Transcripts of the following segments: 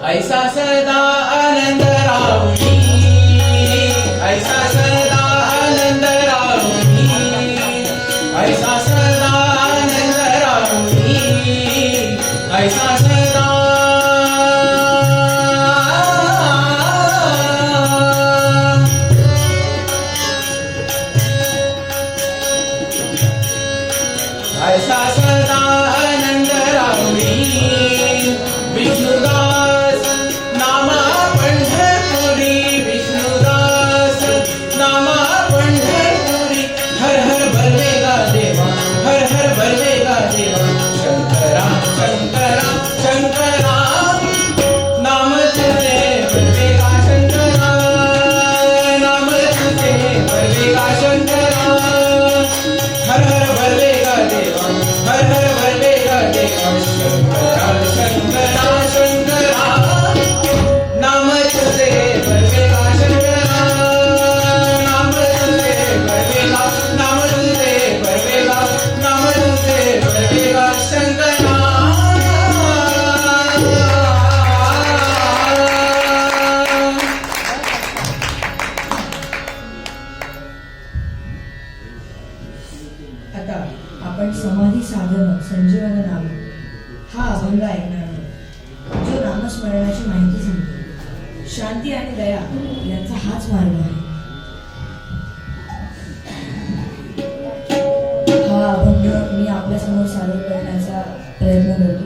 ऐसा सदा आनंद राहुनी, ऐसा सदा आनंद राहुनी, ऐसा सदा आनंद राहुनी, ऐसा सदा ऐसा सदा आनंद राहुनी। विष्णुदास नामा पंढरपुरी, विष्णुदास नामा पंढरपुरी, हर हर भरवेगा देवा, हर हर भरवेगा देवा, शंकरा शंकरा शंकरा नाम तुझे भरवेगा शंकरा, नाम तुझे भरवेगा शंकरा, हर हर भरवेगा देवा, हर हर भरवेगा देवा, शंकरा शंकरा शंकरा नाम तुझे भरवेगा शंकरा, नाम तुझे भरवेगा, नाम तुझे भरवेगा, नाम तुझे भरवेगा शंकरा। आता आपण समाधी साधन संजीवन नाम हा अभंग ऐकणार आहोत, जो नामस्मरणाची माहिती सांगतो। शांती आणि दया यांचा हाच मार्ग आहे। हा अभंग मी आपल्या समोर सादर करण्याचा प्रयत्न करतो।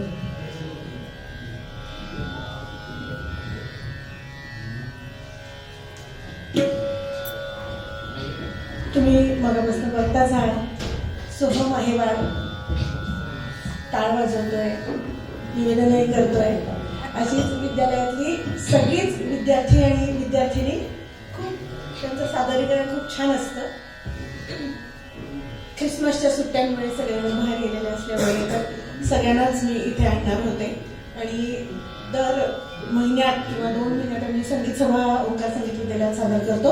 तुम्ही मगापासून बघताच आहात, सोहम अहेवाल टाळ वाजवतोय, निवेदनही करतोय। अशीच विद्यालयातली सगळीच विद्यार्थी आणि विद्यार्थिनी खूप त्यांचं सादरीकरण खूप छान असतं। ख्रिसमसच्या सुट्ट्यांमुळे सगळेजण बाहेर गेलेले असल्यामुळे तर सगळ्यांनाच मी इथे आणणार होते आणि दर महिन्यात किंवा 2 महिन्यात आम्ही संगीत सभा ओंकार संगीत विद्यालयात सादर करतो।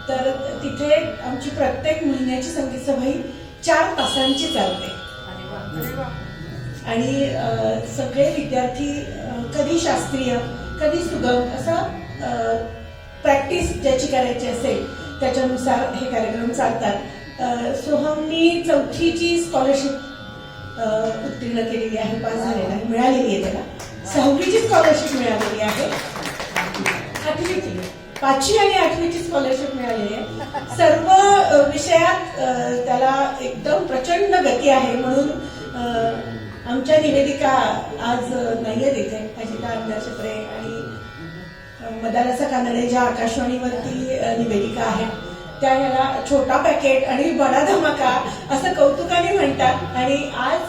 तर तिथे आमची प्रत्येक महिन्याची संगीत सभा ही 4 तासांची चालते आणि सगळे विद्यार्थी कधी शास्त्रीय कधी सुगम असं प्रॅक्टिस ज्याची करायची असेल त्याच्यानुसार हे कार्यक्रम चालतात। सोहमनी 4थीची स्कॉलरशिप उत्तीर्ण केलेली आहे, पास झालेला आहे, मिळालेली आहे त्याला। 6वीची स्कॉलरशिप मिळालेली आहे, 8वीची 5वी आणि 8वीची स्कॉलरशिप मिळालेली आहे। सर्व विषयात त्याला एकदम प्रचंड गती आहे, म्हणून आमच्या निवेदिका आज नाहीये तिथे, अजिता अंधाशत्रे आणि मदालसा कानडे ज्या आकाशवाणीवरती निवेदिका आहेत त्या ह्याला छोटा पॅकेट आणि बडा धमाका असं कौतुकाने म्हणतात आणि आज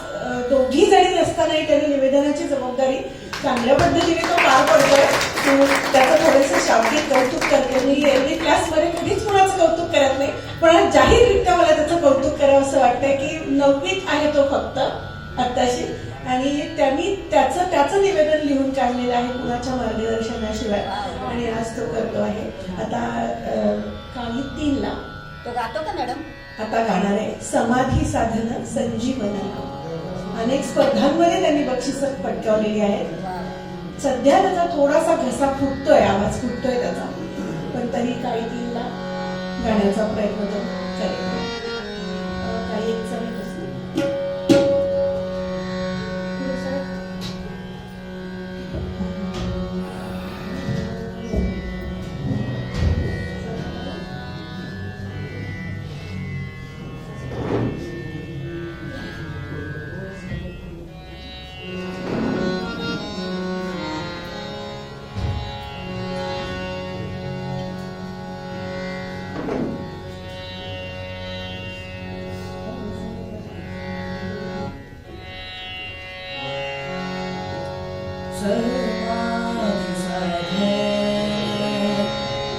दोघी जणी नसतानाही त्यांनी निवेदनाची जबाबदारी चांगल्या पद्धतीने तो पार पडतोय। त्याचं थोडंसं शाब्दिक कौतुक करते। मी एरवी क्लासमध्ये कधीच कुणाचं कौतुक करत नाही, पण जाहीररित्या मला त्याचं कौतुक करावं असं वाटतंय की 9वीत आहे तो फक्त आत्ताशी आणि त्यांनी त्याचं निवेदन लिहून काढलेलं आहे कुणाच्या मार्गदर्शनाशिवाय आणि आज तो करतो आहे। आता काही 3ला तो गातो का मॅडम? आता गाणार आहे समाधी साधन संजीवन। अनेक स्पर्धांमध्ये त्यांनी बक्षिसं पटकावलेली आहेत। सध्या त्याचा थोडासा घसा फुटतोय, आवाज फुटतोय त्याचा, पण तरी काही 3ला गाण्याचा प्रयत्न तो करेल। काही एक जण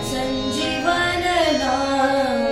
संजीवन नाम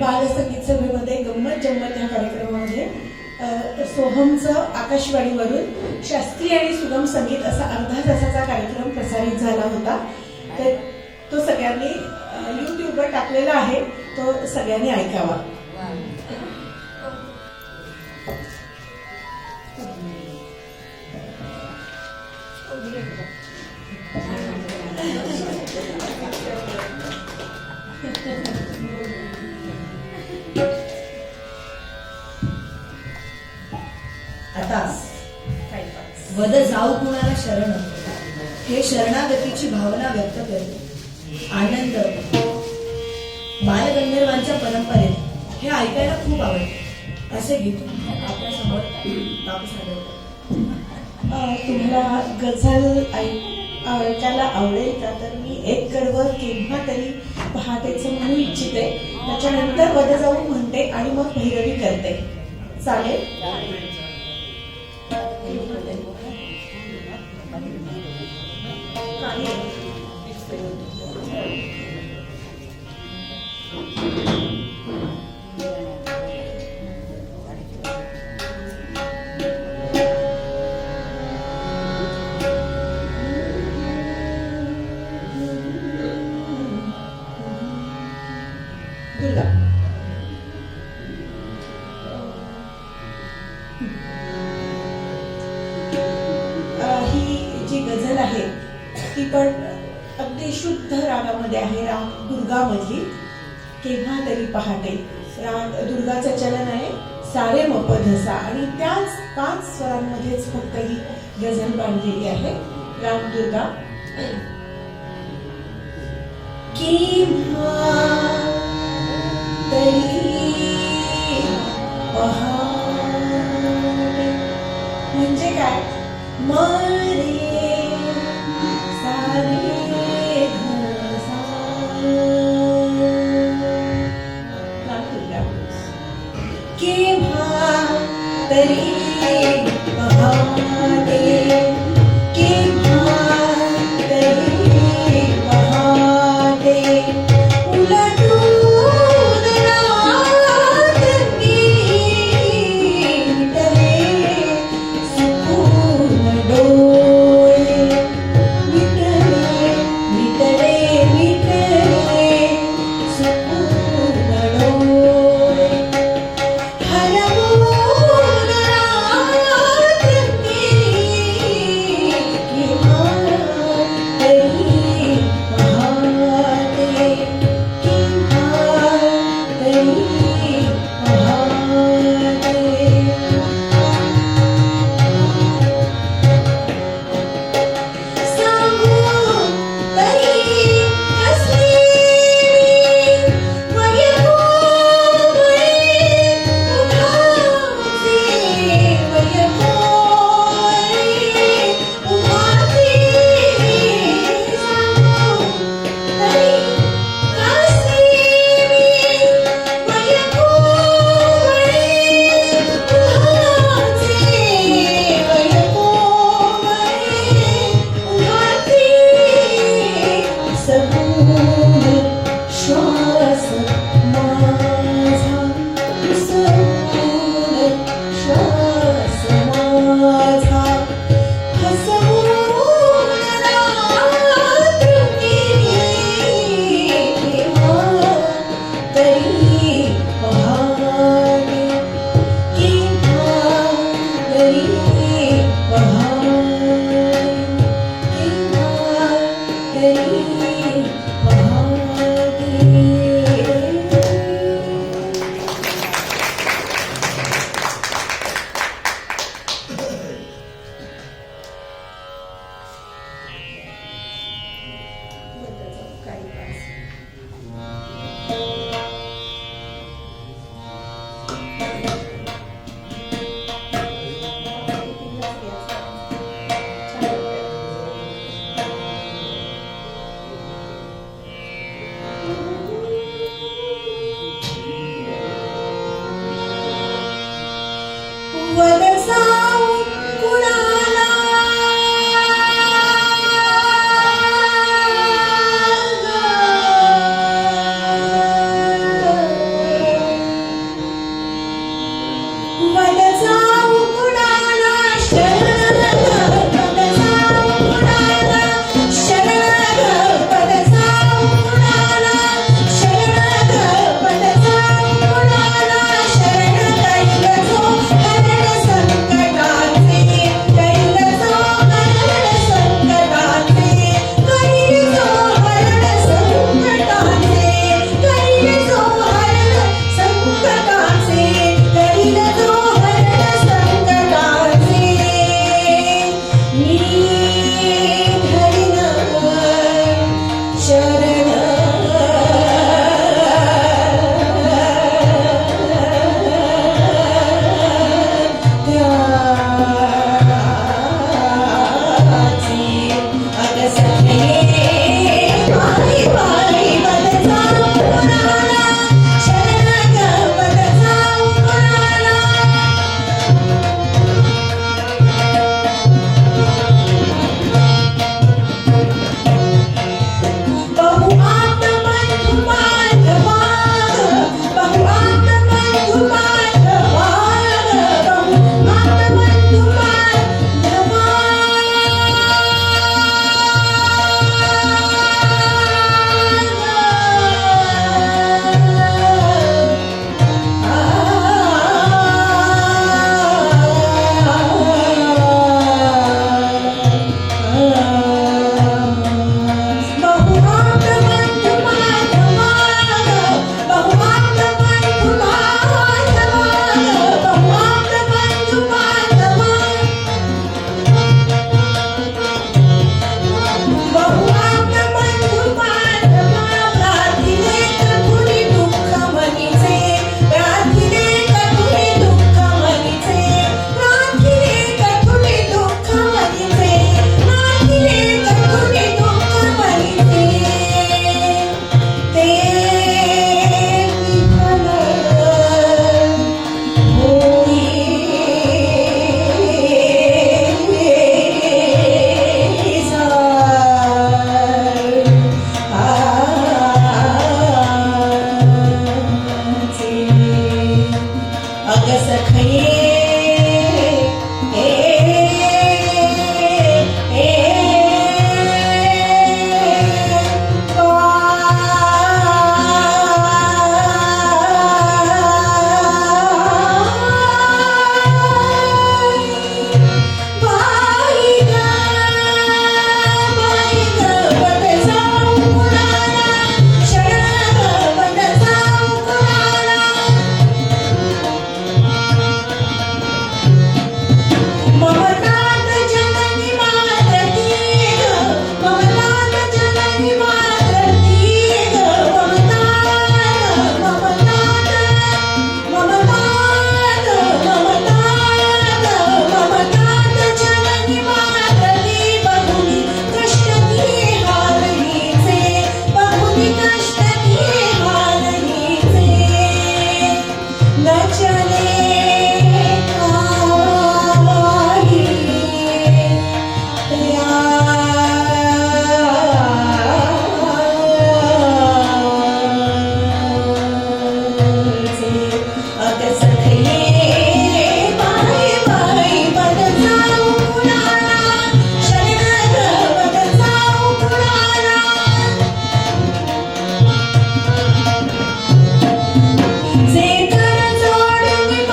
बालसंगीत सभेमध्ये गंमत जम्मत या कार्यक्रमामध्ये सोहमचं आकाशवाणीवरून शास्त्रीय आणि सुगम संगीत असा अर्धा तासाचा कार्यक्रम प्रसारित झाला होता. तर तो सगळ्यांनी यूट्यूबवर टाकलेला आहे, तो सगळ्यांनी ऐकावा. आता वद जाऊ कुणाला शरण, हे शरणागतीची भावना व्यक्त करते. आनंद बालगंधर्वांच्या परंपरेत हे ऐकायला खूप आवडते. असे गीत आपल्या समोर बापू सादर करतात. तुम्हाला गझल ऐकायला आवडेल का? तर मी एक कडवं केव्हा तरी पहाटेचं म्हणू इच्छिते, त्याच्यानंतर वद जाऊ म्हणते आणि मग भैरवी करते. चालेल? ही जी गझल आहे ती पण अगदी शुद्ध रागामध्ये आहे, राग दुर्गामधली. केव्हा तरी पहाटे राग दुर्गाचं चलन आहे, सारे मपधसा, आणि त्याच 5 स्वरांमध्येच फक्त ही गझल बांधलेली आहे. राग दुर्गा. केव्हा तरी म्हणजे काय? मरे सारे केव्हा तरी पहाटे, केव्हा तरी पहाटे उलटून वद जाऊ कुणाला वद जाऊ कुणाला शरण वद जाऊ कुणाला शरण वद जाऊ कुणाला शरण वद जाऊ कुणाला शरण कैल जो हरण संकटाचे कैल जो हरण संकटाचे कैल जो हरण संकटाचे कैल जो हरण संकटाचे कैल जो हरण संकटाचे मी धरिन शरण त्याची अग सखे पायी पायी वद जाऊ कुणाला शरण वद जाऊ कुणाला बहु आत्मबंधु बांधवा बहु आत्मबंधु बांधवा बहु आत्मबंधु बांधवा बहु आत्मबंधु बांधवा बहु आत्मबंधु बांधवा बहु आत्मबंधु बांधवा बहु आत्मबंधु बांधवा प्रार्थिले कठुनी दुःख मनीचे प्रार्थिले कठुनी दुःख मनीचे प्रार्थिले कठुनी दुःख मनीचे प्रार्थिले कठुनी दुःख मनीचे ते विफल होई अग सखये वद जाऊ कुणाला शरण वद जाऊ कुणाला ममनाथ जननी मातृकी ममनाथ जननी मातृकी ममनाथ ममनाथ ममनाथ ममनाथ ममनाथ जननी मातृकी बहुनी कष्ट दिए हालहीचे बहुनी कष्ट दिए हालहीचे न चले काही त्याचे अग सखये पायी पायी वद जाऊ कुणाला शरण वद जाऊ कुणाला जे कर जोडून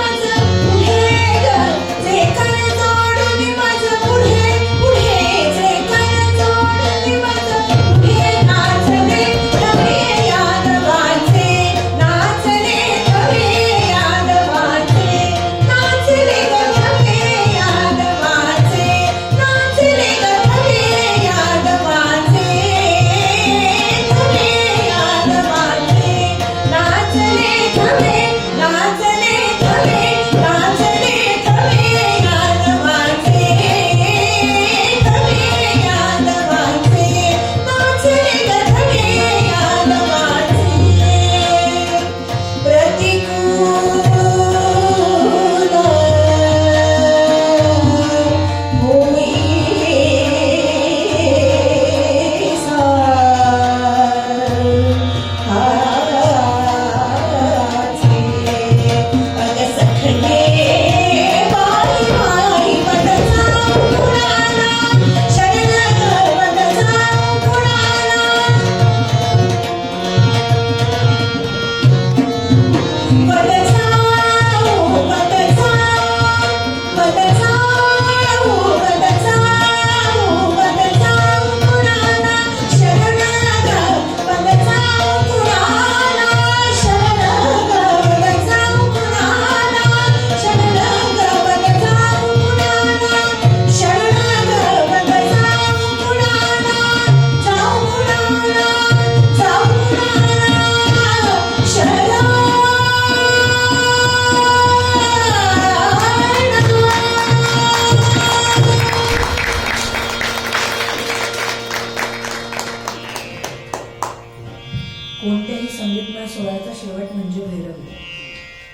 शेवट म्हणजे भैरवी.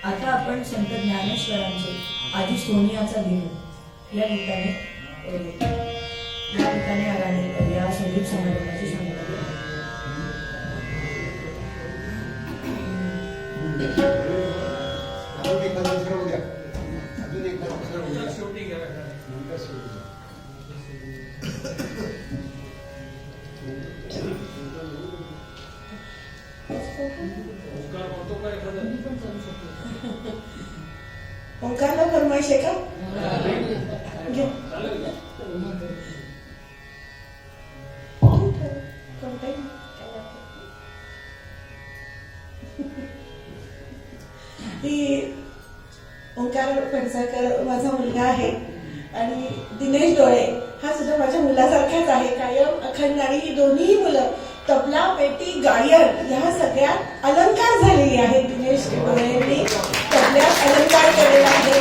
आता आपण संत ज्ञानेश्वरांचे आधी सोनियाचा दिनू या गीताने या संगीत समारंभाची सांगता. अजून एखादा दुसरा उद्या अजून एखादा दुसरा उद्या शेवटी घ्या. ओंकार म्हणतो का एखादा? ओंकारला फरमाईश आहे का? घे. कोणताही. ही ओंकार फणसळकर माझा मुलगा आहे आणि दिनेश डोळे हा सुद्धा माझ्या मुलासारखाच आहे. कायम अखंड आणि ही दोन्ही मुलं तबला, पेटी, गायन ह्या सगळ्यात अलंकार झालेली आहेत. दिनेश डोळेंनी तबल्यात अलंकार केलेला आहे.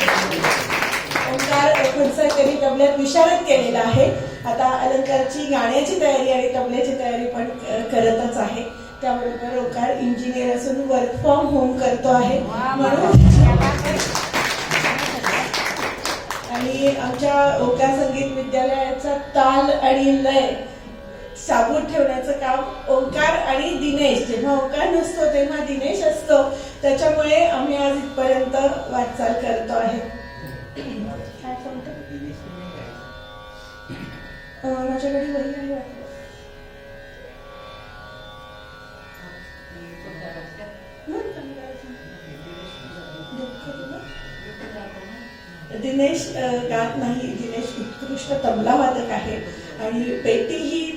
ओंकार फणसळकरनी तबल्यात विशारद केलेला आहे. आता अलंकारची गाण्याची तयारी आणि तबल्याची तयारी पण करतच आहे. त्याबरोबर ओंकार इंजिनियर असून वर्क फ्रॉम होम करतो आहे. म्हणून आणि आमच्या ओंकार संगीत विद्यालयाचा ताल आणि लय साबूत ठेवण्याचं काम ओंकार आणि दिनेश, जेव्हा ओंकार नसतो तेव्हा दिनेश असतो, त्याच्यामुळे आम्ही आज इथपर्यंत वाटचाल करतो आहे. काय सांगतो? माझ्याकडे वही आहे वाटतं. दिनेश गात नाही. दिनेश उत्कृष्ट तबला वादक आहे आणि पेटी ही